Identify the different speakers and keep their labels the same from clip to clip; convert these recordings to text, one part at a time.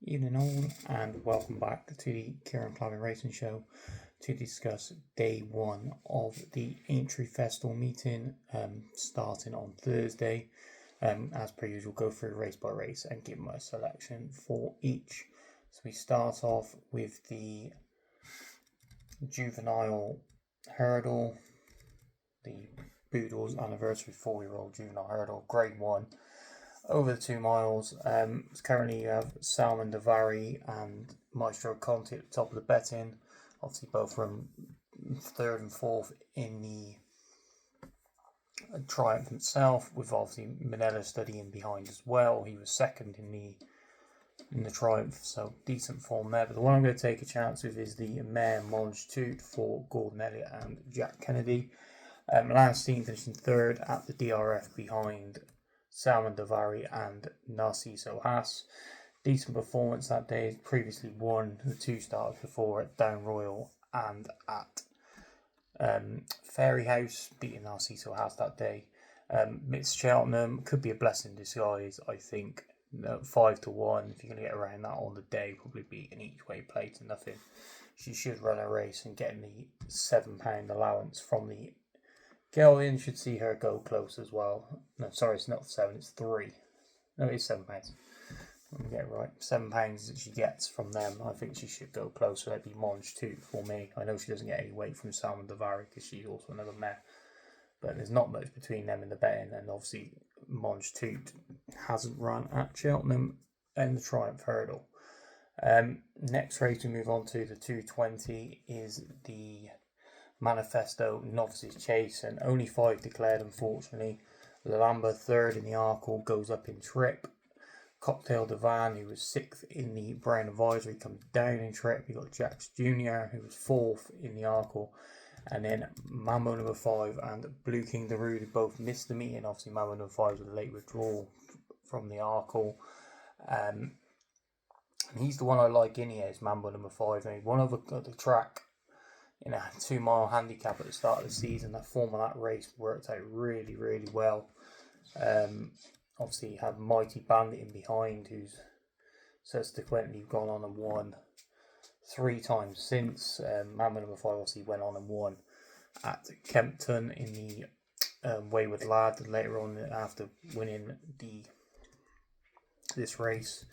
Speaker 1: Evening all, and welcome back to the Kieran Clavin Racing Show to discuss day one of the Aintree Festival meeting starting on Thursday. As per usual, go through race by race and give my selection for each. So we start off with the juvenile hurdle, the Boodles Anniversary 4-year-old juvenile hurdle, grade 1. Over the 2 miles, currently you have Salman Davari and Maestro Conti at the top of the betting. Obviously both from 3rd and 4th in the Triumph itself, with obviously Manella studying behind as well. He was 2nd in the Triumph, so decent form there. But the one I'm going to take a chance with is the mare Longitude for Gordon Elliott and Jack Kennedy. Last team finishing 3rd at the DRF behind Salman Davari and Narciso Haas. Decent performance that day. Previously won the 2 starts before at Down Royal and at Fairy House, beating Narciso Haas that day. Miss Cheltenham could be a blessing in disguise, I think. 5 to 1. If you're going to get around that on the day, probably be an each way play to nothing. She should run a race and getting the £7 allowance from the Gelding should see her go close as well. No, sorry, it's not 7, it's 3. No, it's £7. Let me get it right. £7 that she gets from them. I think she should go close, so that'd be Monge too for me. I know she doesn't get any weight from Salman Davari because she's also another mare. But there's not much between them in the betting, and obviously Monge Toot hasn't run at Cheltenham and the Triumph Hurdle. Next race we move on to the 220 is the Manifesto Novices Chase, and only 5 declared, unfortunately. Lalamba 3rd in the Arkle, goes up in trip. Cocktail Divan, who was 6th in the Brown Advisory, comes down in trip. You got Jax Jr., who was 4th in the Arkle, and then Mambo number 5 and Blue King Darude, who both missed the meeting. Obviously Mambo number 5 with a late withdrawal from the Arkle. And he's the one I like in here, is Mambo number 5. And he won over the track in a 2 mile handicap at the start of the season. That form of that race worked out really, really well. Obviously, you have Mighty Bandit in behind, who's subsequently gone on and won 3 times since. Mamma number 5 obviously went on and won at Kempton in the Wayward Lad later on after winning this race.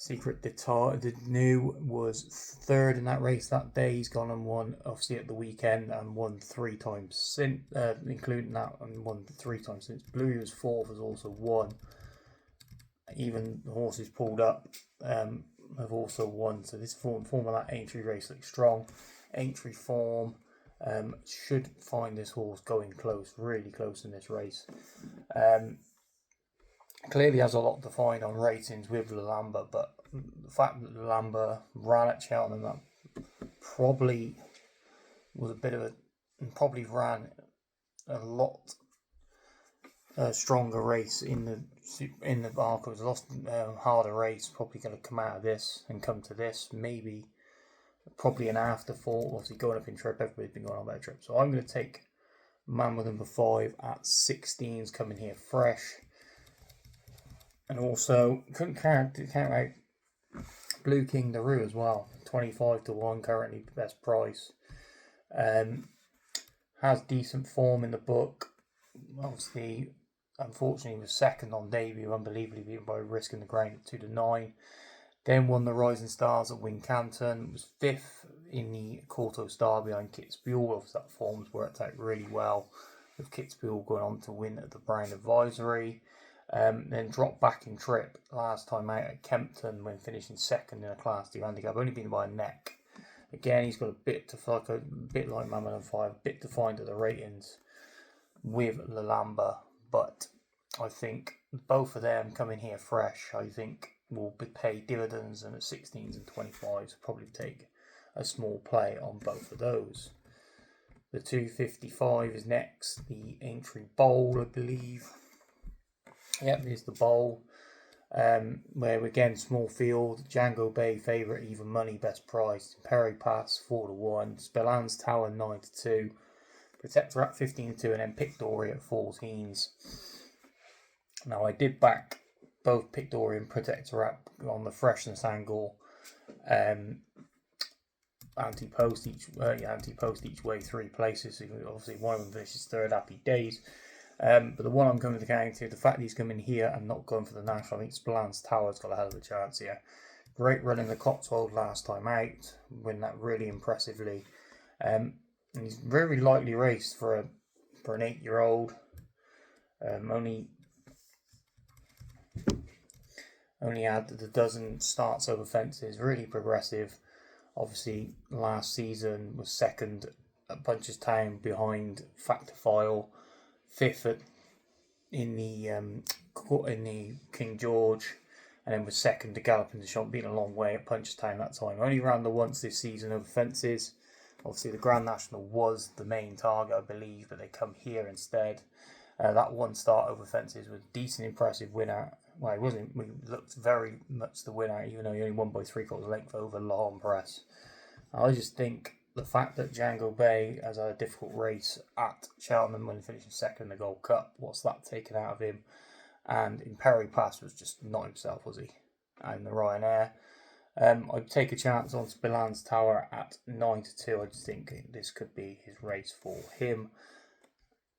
Speaker 1: Secret de New was 3rd in that race that day. He's gone and won, obviously, at the weekend and won 3 times since, including that, and won 3 times since. Blue was 4th, has also won. Even the horses pulled up have also won. So this form of that Aintree race looks strong. Aintree form should find this horse going close, really close in this race. Clearly has a lot to find on ratings with Lalamba, but the fact that Lalamba ran at Cheltenham, that probably was a bit of probably ran a lot stronger race in the Arkle. It was a lot harder race, probably going to come out of this and come to this, maybe probably an afterthought. Obviously going up in trip, everybody's been going on about trip, so I'm going to take man with number 5 at 16s coming here fresh. And also, couldn't count out Blue King Daru as well. 25 to 1 currently, best price. Has decent form in the book. Obviously, unfortunately, was 2nd on debut, unbelievably beaten by Risk in the Ground at 2 to 9. Then won the Rising Stars at Wincanton. Was 5th in the Corto Star behind Kitzbühel. Obviously, that form's worked out really well, with Kitzbühel going on to win at the Brown Advisory. Then dropped back in trip last time out at Kempton when finishing 2nd in a Class 2 handicap, only beaten by a neck. Again, he's got a bit like Mamma and 5, a bit to find at the ratings with Lalamba, but I think both of them coming here fresh, I think will pay dividends, and at 16s and 25s probably take a small play on both of those. The 255 is next, the Aintree Bowl, I believe. Yep, here's the bowl, where again, small field, Django Bay favourite, even money, best price, Perry Pass 4 to 1, Spellan's Tower 9 to 2, Protector at 15 to 2, and then Pick Dory at 14s. Now I did back both Pictorian Protectorate on the freshness angle. Anti-post each way 3 places. So obviously one of them finishes third, happy days. But the one I'm coming to counter, the fact that he's coming here and not going for the national, I think Spillane's Tower's got a hell of a chance here. Great run in the Cotswold last time out, win that really impressively. And he's very lightly raced for an 8-year-old. Only had the dozen starts over fences, really progressive. Obviously, last season was second at Punchestown behind Factor File, fifth in the King George, and then was second to Galloping the Shot, being a long way at Punchestown that time. Only ran the once this season over fences. Obviously, the Grand National was the main target, I believe, but they come here instead. That one start over fences was a decent, impressive winner. Well, he wasn't. We looked very much the winner, even though he only won by 3/4 length over Lahon Press. I just think the fact that Django Bay has had a difficult race at Cheltenham when he finished second in the Gold Cup, what's that taken out of him? And in Perry Pass was just not himself, was he? And the Ryanair. I'd take a chance on Spillane's Tower at 9-2. I just think this could be his race for him.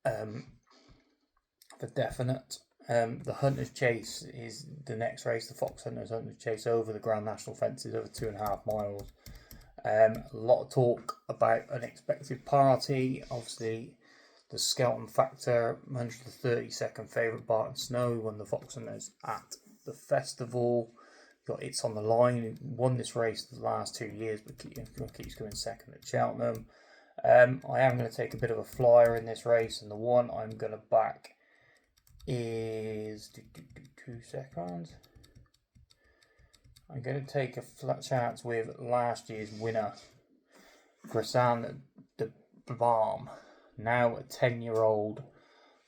Speaker 1: For definite. The Hunter's Chase is the next race, the Fox Hunter's Chase over the Grand National fences, over 2.5 miles. A lot of talk about an expected party. Obviously, the Skelton Factor, 132nd favourite, Barton Snow, who won the Fox Hunters at the festival. Got It's on the Line, who won this race the last 2 years, but keeps going second at Cheltenham. I am going to take a bit of a flyer in this race, and the one I'm going to back is 2 seconds. I'm going to take a flat chance with last year's winner, Grisan de Balm, now a 10-year-old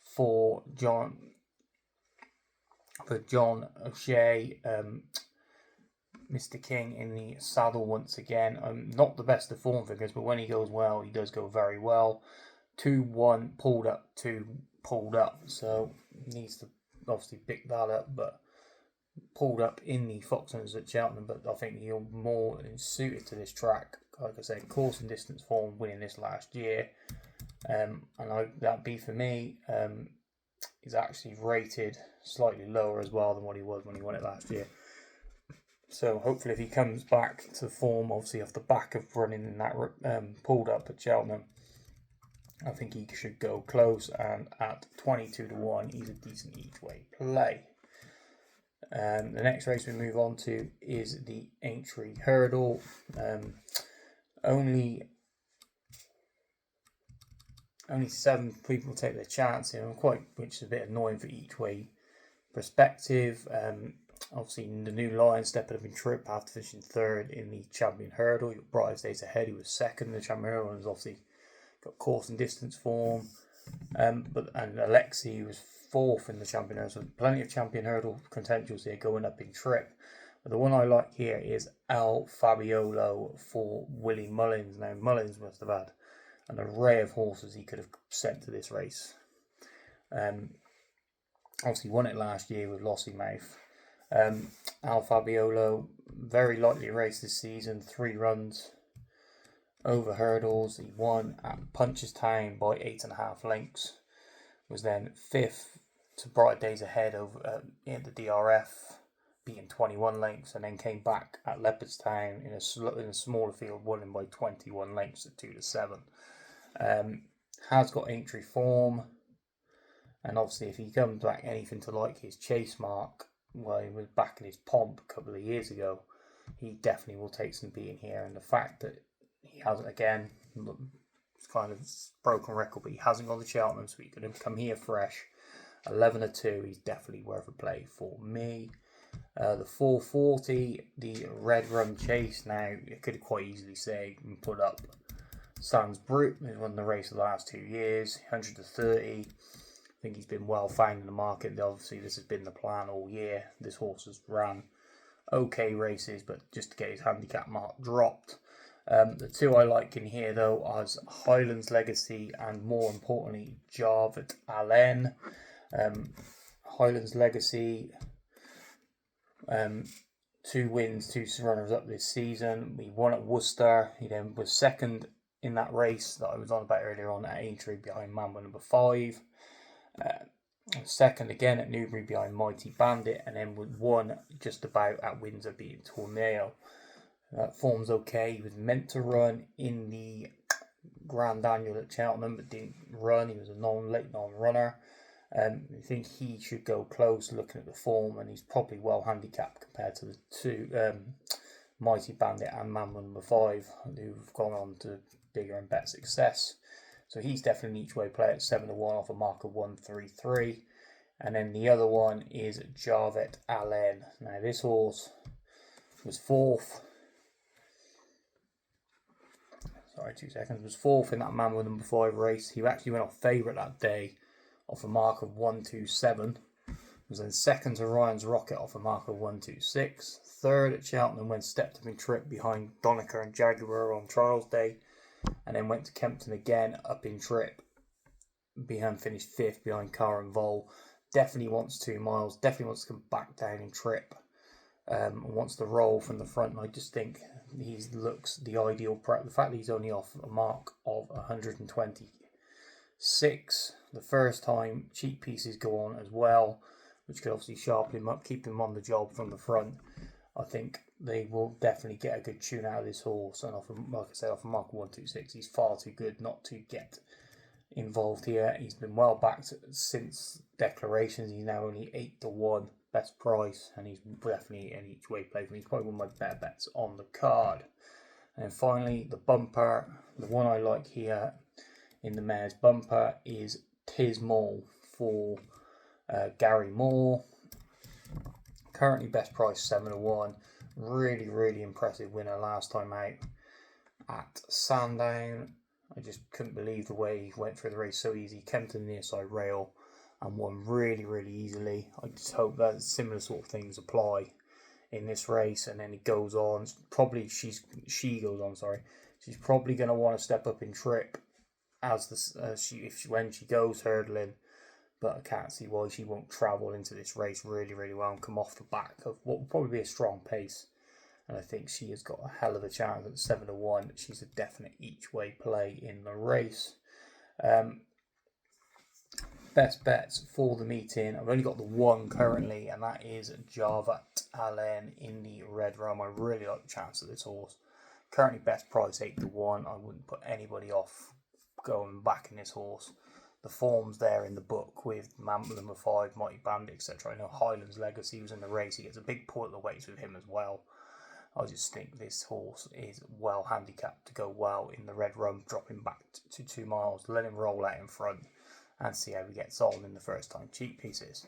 Speaker 1: for John O'Shea. Mr. King in the saddle once again. Not the best of form figures, but when he goes well, he does go very well. 2-1 pulled up, so needs to obviously pick that up, but pulled up in the Fox Hunters at Cheltenham, but I think he'll more suited to this track. Like I said, course and distance form, winning this last year, and that be for me. He's actually rated slightly lower as well than what he was when he won it last year. So hopefully, if he comes back to form, obviously off the back of running in that pulled up at Cheltenham, I think he should go close, and at 22-1, he's a decent each way play. The next race we move on to is the Aintree Hurdle. Only 7 people take their chance here, which is a bit annoying for each way perspective. Obviously, the new Lion stepping up in trip after finishing third in the Champion Hurdle. You got Brightest Days Ahead, who was second in the Champion Hurdle, and has obviously got course and distance form. And Alexi was fourth in the Champion Hurdle, so plenty of Champion Hurdle contentials here going up in trip. But the one I like here is El Fabiolo for Willie Mullins. Now, Mullins must have had an array of horses he could have sent to this race. Obviously won it last year with Lossiemouth. Al Fabiolo, very lightly raced this season, 3 runs over hurdles. He won at Punchestown by 8.5 lengths. Was then 5th to Bright Days Ahead over in the DRF, beating 21 lengths, and then came back at Leopardstown in a smaller field, winning by 21 lengths at 2-7. Has got Aintree form, and obviously if he comes back anything to like his chase mark, well, he was back in his pomp a couple of years ago, he definitely will take some beating here. And the fact that he hasn't, again, it's kind of broken record, but he hasn't gone to Cheltenham, so he could come here fresh. 11-2, he's definitely worth a play for me. The 440, the Red Rum Chase, now you could quite easily say and put up Sans Brute, who's won the race the last 2 years, 100-30. I think he's been well found in the market. Obviously, this has been the plan all year. This horse has ran okay races, but just to get his handicap mark dropped. The 2 I like in here, though, are Highlands Legacy and, more importantly, Jarvet Allen. Highlands Legacy 2 wins, 2 runners up this season. He won at Worcester. He then was second in that race that I was on about earlier on at Aintree behind Mambo number 5. Second again at Newbury behind Mighty Bandit, and then won just about at Windsor beating Tornado. Form's okay. He was meant to run in the Grand Annual at Cheltenham, but didn't run. He was a late non-runner. I think he should go close looking at the form, and he's probably well handicapped compared to the 2 Mighty Bandit and Mambo number 5, who've gone on to bigger and better success. So he's definitely an each way play at 7-1 off a mark of 133. And then the other one is Jarvet Allen. Now this horse was 4th. Sorry, 2 seconds. Was 4th in that Mambo number 5 race. He actually went off favourite that day off a mark of 127. Was then second to Ryan's Rocket off a mark of 126. Third at Cheltenham when stepped up in trip behind Donecker and Jaguar on trials day. And then went to Kempton again up in trip. Finished 5th behind Car and Vol. Definitely wants 2 miles. Definitely wants to come back down in trip. Wants to roll from the front. And I just think he looks the ideal prep. The fact that he's only off a mark of 126 the first time. Cheap pieces go on as well, which could obviously sharpen him up, keep him on the job from the front. I think they will definitely get a good tune out of this horse, and like I said, off a mark of 126, he's far too good not to get involved here. He's been well backed since declarations. He's now only 8-1 best price, and he's definitely an each way play for me. He's probably one of my better bets on the card. And then finally, the bumper. The one I like here in the mare's bumper is Tismall for Gary Moore. Currently best price 7-1. Really impressive winner last time out at Sandown. I just couldn't believe the way he went through the race so easy. Came to the near side rail and won really easily. I just hope that similar sort of things apply in this race. And then it goes on. Probably she goes on. Sorry, she's probably going to want to step up in trip as when she goes hurdling. But I can't see why she won't travel into this race really well and come off the back of what will probably be a strong pace. And I think she has got a hell of a chance at 7-1. She's a definite each way play in the race. Best bets for the meeting. I've only got the one currently, and that is Jarvet Allen in the Red Rum. I really like the chance of this horse. Currently best price 8-1. I wouldn't put anybody off going back in this horse. The form's there in the book with Mambo number 5, Mighty Bandit, etc. I know Highland's Legacy was in the race. He gets a big pull at the weights with him as well. I just think this horse is well handicapped to go well in the Red Rum, dropping back to 2 miles. Let him roll out in front and see how he gets on in the first time cheap pieces.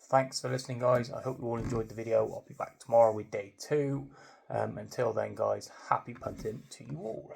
Speaker 1: Thanks for listening, guys. I hope you all enjoyed the video. I'll be back tomorrow with day 2. Until then, guys, happy punting to you all.